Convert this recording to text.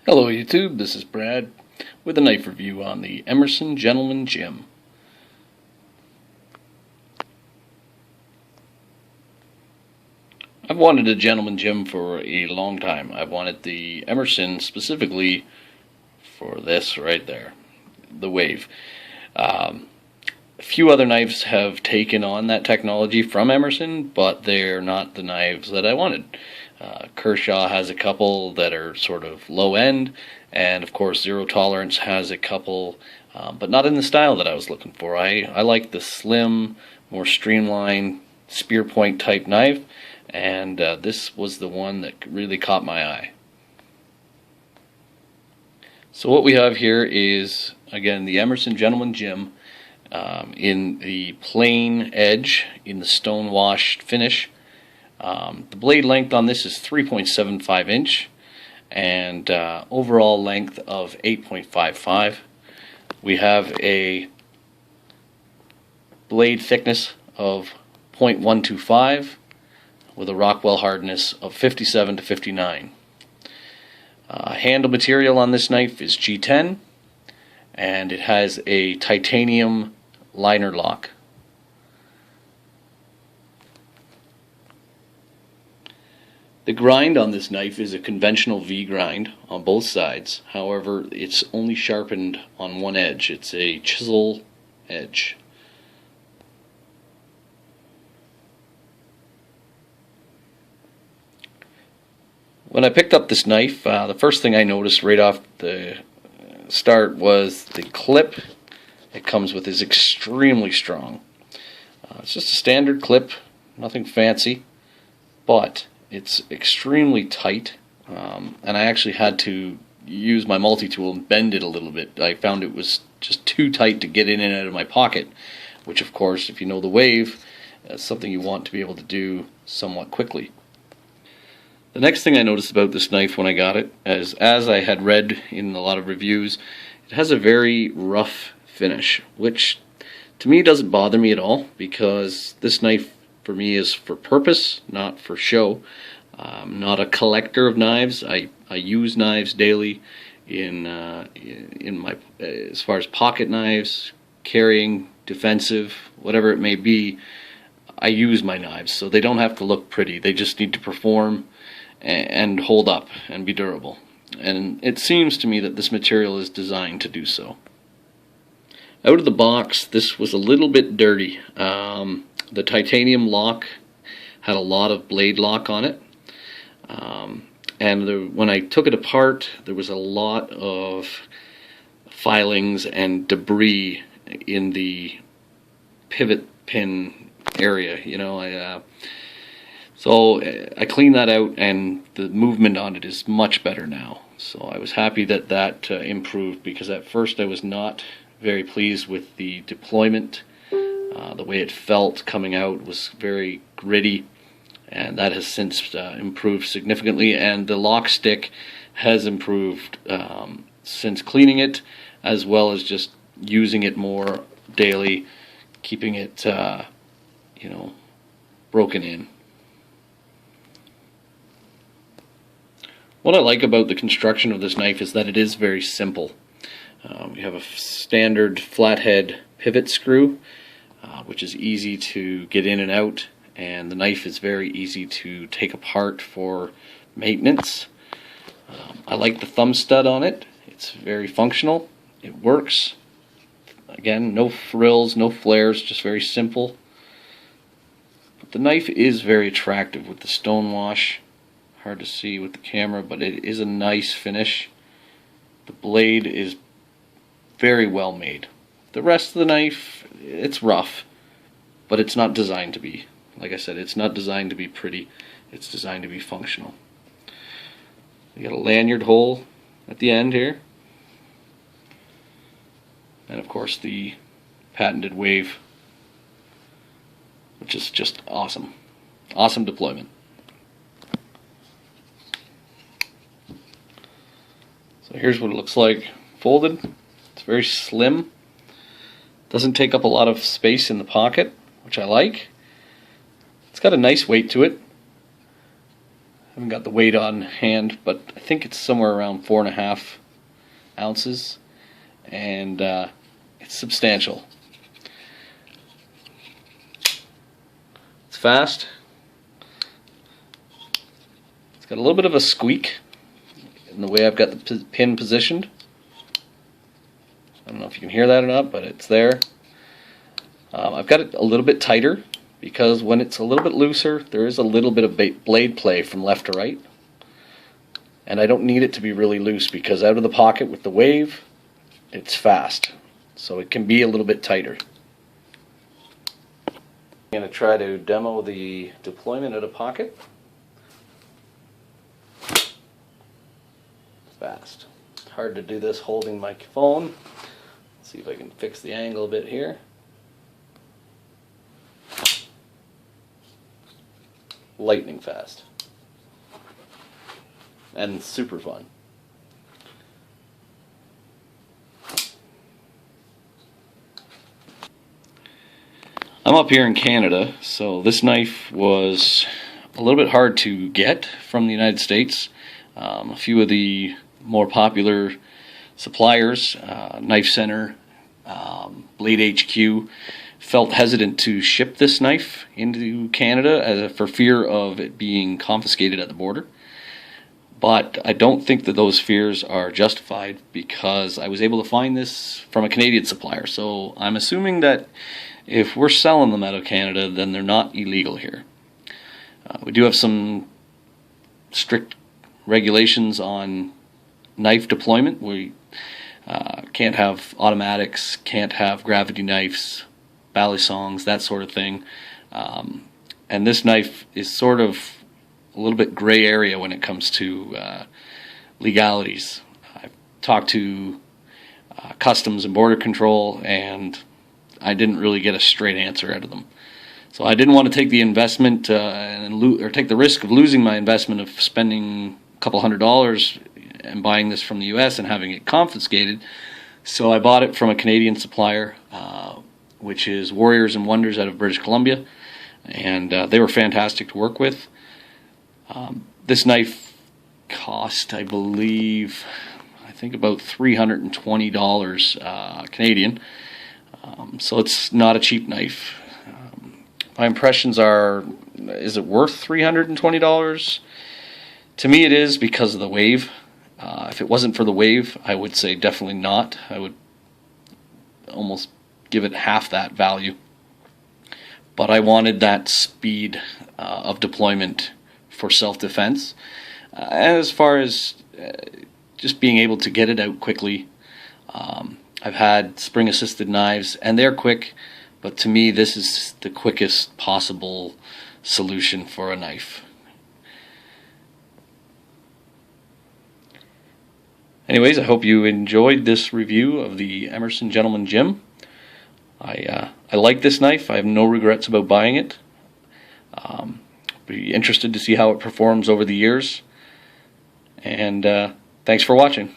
Hello YouTube, this is Brad with a knife review on the Emerson Gentleman Jim. I've wanted a Gentleman Jim for a long time. I've wanted the Emerson specifically for this right there, the Wave. A few other knives have taken on that technology from Emerson, but they're not the knives that I wanted. Kershaw has a couple that are sort of low end, and of course Zero Tolerance has a couple, but not in the style that I was looking for. I like the slim, more streamlined spear point type knife, and this was the one that really caught my eye. So what we have here is, again, the Emerson Gentleman Jim in the plain edge in the Stonewashed finish. The blade length on this is 3.75 inch and overall length of 8.55. We have a blade thickness of 0.125 with a Rockwell hardness of 57 to 59. Handle material on this knife is G10, and it has a titanium liner lock. The grind on this knife is a conventional V grind on both sides. However, it's only sharpened on one edge. It's a chisel edge. When I picked up this knife, the first thing I noticed right off the start was the clip it comes with is extremely strong. It's just a standard clip, nothing fancy, but it's extremely tight, and I actually had to use my multi-tool and bend it a little bit. I found it was just too tight to get in and out of my pocket, which of course, if you know the Wave, is something you want to be able to do somewhat quickly. The next thing I noticed about this knife when I got it, as I had read in a lot of reviews, it has a very rough finish, which to me doesn't bother me at all, because this knife for me is for purpose, not for show. I'm not a collector of knives. I use knives daily in my, as far as pocket knives, carrying, defensive, whatever it may be. I use my knives, so they don't have to look pretty. They just need to perform and hold up and be durable. And it seems to me that this material is designed to do so. Out of the box, this was a little bit dirty. The titanium lock had a lot of blade lock on it, and when I took it apart, there was a lot of filings and debris in the pivot pin area. So I cleaned that out, and the movement on it is much better now. So I was happy that that improved, because at first I was not very pleased with the deployment. The way it felt coming out was very gritty, and that has since improved significantly, and the lock stick has improved since cleaning it, as well as just using it more daily, keeping it broken in. What I like about the construction of this knife is that it is very simple. We have a standard flathead pivot screw, which is easy to get in and out, and the knife is very easy to take apart for maintenance. I like the thumb stud on it. It's very functional. It works. Again, no frills, no flares, just very simple. But the knife is very attractive with the stonewash. Hard to see with the camera, but it is a nice finish. The blade is very well made. The rest of the knife, it's rough, but it's not designed to be. Like I said, it's not designed to be pretty. It's designed to be functional. You got a lanyard hole at the end here, and of course the patented Wave, which is just awesome. Awesome deployment. So here's what it looks like folded. It's very slim. Doesn't take up a lot of space in the pocket, which I like. It's got a nice weight to it. haven't got the weight on hand, but I think it's somewhere around 4.5 ounces, and it's substantial. It's fast. It's got a little bit of a squeak in the way I've got the pin positioned. I don't know if you can hear that or not, but it's there. I've got it a little bit tighter because when it's a little bit looser, there is a little bit of blade play from left to right. And I don't need it to be really loose because out of the pocket with the wave, it's fast. So it can be a little bit tighter. I'm going to try to demo the deployment out of pocket. Fast. It's hard to do this holding my phone. Let's see if I can fix the angle a bit here. Lightning fast. And super fun. I'm up here in Canada, so this knife was a little bit hard to get from the United States. A few of the more popular suppliers, Knife Center, Blade HQ, felt hesitant to ship this knife into Canada for fear of it being confiscated at the border. But I don't think that those fears are justified because I was able to find this from a Canadian supplier. So I'm assuming that if we're selling them out of Canada, then they're not illegal here. We do have some strict regulations on knife deployment. We can't have automatics, can't have gravity knives, balisongs, that sort of thing. And this knife is sort of a little bit gray area when it comes to legalities. I've talked to Customs and Border Control, and I didn't really get a straight answer out of them. So I didn't want to take the investment or take the risk of losing my investment of spending a couple $100 and buying this from the U.S. and having it confiscated. So I bought it from a Canadian supplier, which is Warriors and Wonders out of British Columbia, and they were fantastic to work with. This knife cost, I think about $320 Canadian. So it's not a cheap knife. My impressions are, is it worth $320? To me it is because of the wave. If it wasn't for the wave, I would say definitely not. I would almost give it half that value. But I wanted that speed of deployment for self-defense. As far as just being able to get it out quickly, I've had spring-assisted knives, and they're quick, but to me this is the quickest possible solution for a knife. Anyways, I hope you enjoyed this review of the Emerson Gentleman Jim. I like this knife. I have no regrets about buying it. Be interested to see how it performs over the years. And thanks for watching.